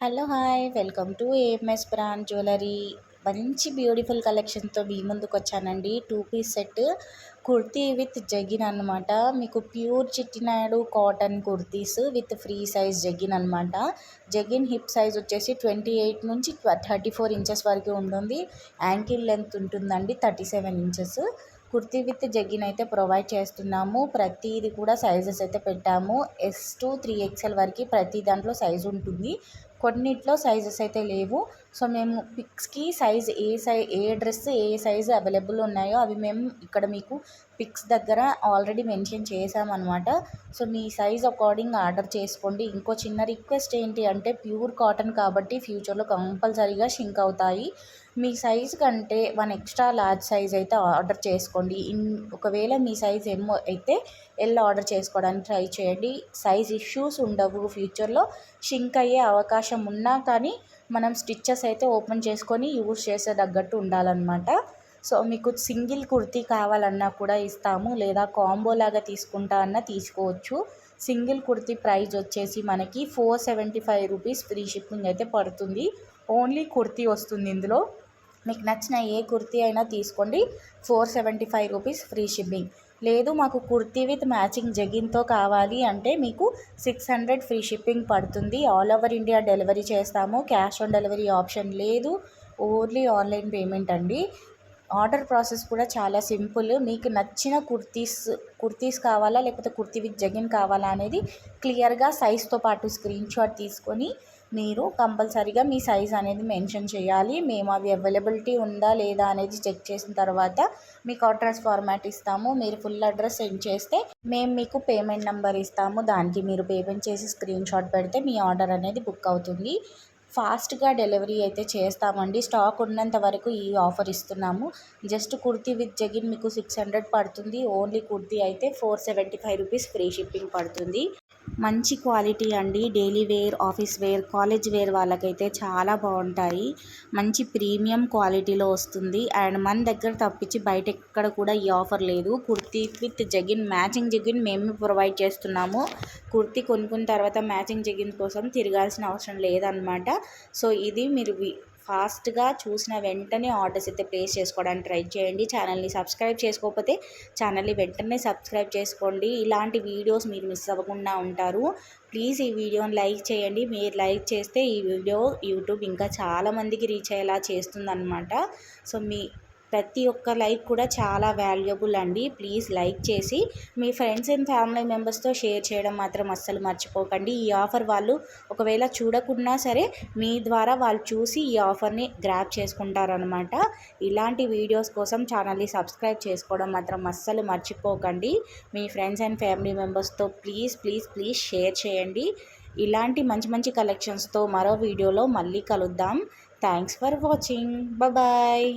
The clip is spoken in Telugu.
Hello hi welcome to AMS brand jewellery. మంచి బ్యూటిఫుల్ కలెక్షన్తో మీ ముందుకు వచ్చానండి. 2 piece set kurti with jeggings అనమాట. మీకు pure Chettinad cotton kurtis with free size jeggings అనమాట. జగిన్ హిప్ సైజ్ వచ్చేసి 28 నుంచి 34 ఇంచెస్ వరకు ఉంటుంది. యాంకిల్ లెంత్ ఉంటుందండి 37 ఇంచెస్. కుర్తీ విత్ జగ్గిన్ అయితే ప్రొవైడ్ చేస్తున్నాము. ప్రతిది కూడా సైజెస్ అయితే పెట్టాము. ఎస్ టు 3XL వరకు ప్రతి దాంట్లో సైజు ఉంటుంది. కొన్నిట్లో సైజెస్ అయితే లేవు. సో మేము పిక్స్కి ఏ డ్రెస్ ఏ సైజు అవైలబుల్ ఉన్నాయో అవి మేము ఇక్కడ మీకు పిక్స్ దగ్గర ఆల్రెడీ మెన్షన్ చేసామన్నమాట. సో మీ సైజ్ అకార్డింగ్ ఆర్డర్ చేసుకోండి. ఇంకో చిన్న రిక్వెస్ట్ ఏంటి అంటే ప్యూర్ కాటన్ కాబట్టి ఫ్యూచర్లో కంపల్సరీగా షింక్ అవుతాయి. మీ సైజ్ కంటే 1 ఎక్స్ట్రా లార్జ్ సైజ్ అయితే ఆర్డర్ చేసుకోండి. ఒకవేళ మీ సైజ్ ఏమో అయితే ఆర్డర్ చేసుకోవడానికి ట్రై చేయండి. సైజ్ ఇష్యూస్ ఉండవు. ఫ్యూచర్లో షింక్ అయ్యే అవకాశం ఉన్నా కానీ మనం స్టిచ్చెస్ అయితే ఓపెన్ చేసుకొని యూజ్ చేసే తగ్గట్టు ఉండాలన్నమాట. సో మీకు సింగిల్ కుర్తీ కావాలన్నా కూడా ఇస్తాము, లేదా కాంబో లాగా తీసుకుంటా అన్నా తీసుకోవచ్చు. సింగిల్ కుర్తీ ప్రైస్ వచ్చేసి మనకి 475 రూపీస్ ఫ్రీ షిప్పింగ్ అయితే పడుతుంది. ఓన్లీ కుర్తీ వస్తుంది ఇందులో. మీకు నచ్చిన ఏ కుర్తీ అయినా తీసుకోండి. 475 రూపీస్ ఫ్రీ షిప్పింగ్. లేదు మాకు కుర్తీ విత్ మ్యాచింగ్ జగిన్తో కావాలి అంటే మీకు 600 ఫ్రీ షిప్పింగ్ పడుతుంది. ఆల్ ఓవర్ ఇండియా డెలివరీ చేస్తాము. క్యాష్ ఆన్ డెలివరీ ఆప్షన్ లేదు. ఓన్లీ ఆన్లైన్ పేమెంట్ అండి. ఆర్డర్ ప్రాసెస్ కూడా చాలా సింపుల్. మీకు నచ్చిన కుర్తీస్ కావాలా లేకపోతే కుర్తీ విత్ జగిన్ కావాలా అనేది క్లియర్గా సైజ్తో పాటు స్క్రీన్ షాట్ తీసుకొని మీరు కంపల్సరీగా మీ సైజ్ అనేది మెన్షన్ చేయాలి. మేము అవి అవైలబిలిటీ ఉందా లేదా అనేది చెక్ చేసిన తర్వాత మీకు అడ్రస్ ఫార్మాట్ ఇస్తాము. మీరు ఫుల్ అడ్రస్ సెండ్ చేస్తే మేము మీకు పేమెంట్ నెంబర్ ఇస్తాము. దానికి మీరు పేమెంట్ చేసి స్క్రీన్ షాట్ పెడితే మీ ఆర్డర్ అనేది బుక్ అవుతుంది. ఫాస్ట్గా డెలివరీ అయితే చేస్తామండి. స్టాక్ ఉన్నంత వరకు ఈ ఆఫర్ ఇస్తున్నాము. జస్ట్ కుర్తీ విత్ జగిన్ మీకు 600 పడుతుంది. ఓన్లీ కుర్తీ అయితే 475 రూపీస్ ఫ్రీ షిప్పింగ్ పడుతుంది. మంచి క్వాలిటీ అండి. Daily wear, office wear, college wear వాళ్ళకైతే చాలా బాగుంటాయి. మంచి ప్రీమియం క్వాలిటీలో వస్తుంది. అండ్ మన దగ్గర తప్పించి బయట ఎక్కడ కూడా ఈ ఆఫర్ లేదు. కుర్తీ విత్ జగిన్ మ్యాచింగ్ జగిన్ మేమే ప్రొవైడ్ చేస్తున్నాము. కుర్తీ కొనుక్కున్న తర్వాత మ్యాచింగ్ జగిన్ కోసం తిరగాల్సిన అవసరం లేదన్నమాట. సో ఇది మీరు ఫాస్ట్గా చూసిన వెంటనే ఆర్డర్స్ అయితే ప్లేస్ చేసుకోవడానికి ట్రై చేయండి. ఛానల్ని సబ్స్క్రైబ్ చేసుకోకపోతే ఛానల్ని వెంటనే సబ్స్క్రైబ్ చేసుకోండి. ఇలాంటి వీడియోస్ మీరు మిస్ అవ్వకుండా ఉంటారు. ప్లీజ్ ఈ వీడియోని లైక్ చేయండి. మీరు లైక్ చేస్తే ఈ వీడియో యూట్యూబ్ ఇంకా చాలామందికి రీచ్ అయ్యేలా చేస్తుందన్నమాట. సో ప్రతి ఒక్క లైక్ కూడా చాలా వాల్యుబుల్ అండి. ప్లీజ్ లైక్ చేసి మీ ఫ్రెండ్స్ అండ్ ఫ్యామిలీ మెంబర్స్తో షేర్ చేయడం మాత్రం అస్సలు మర్చిపోకండి. ఈ ఆఫర్ వాళ్ళు ఒకవేళ చూడకున్నా సరే మీ ద్వారా వాళ్ళు చూసి ఈ ఆఫర్ని గ్రాబ్ చేసుకుంటారనమాట. ఇలాంటి వీడియోస్ కోసం ఛానల్ని సబ్స్క్రైబ్ చేసుకోవడం మాత్రం అస్సలు మర్చిపోకండి. మీ ఫ్రెండ్స్ అండ్ ఫ్యామిలీ మెంబర్స్తో ప్లీజ్ షేర్ చేయండి. ఇలాంటి మంచి మంచి కలెక్షన్స్తో మరో వీడియోలో మళ్ళీ కలుద్దాం. Thanks for watching. బాయ్.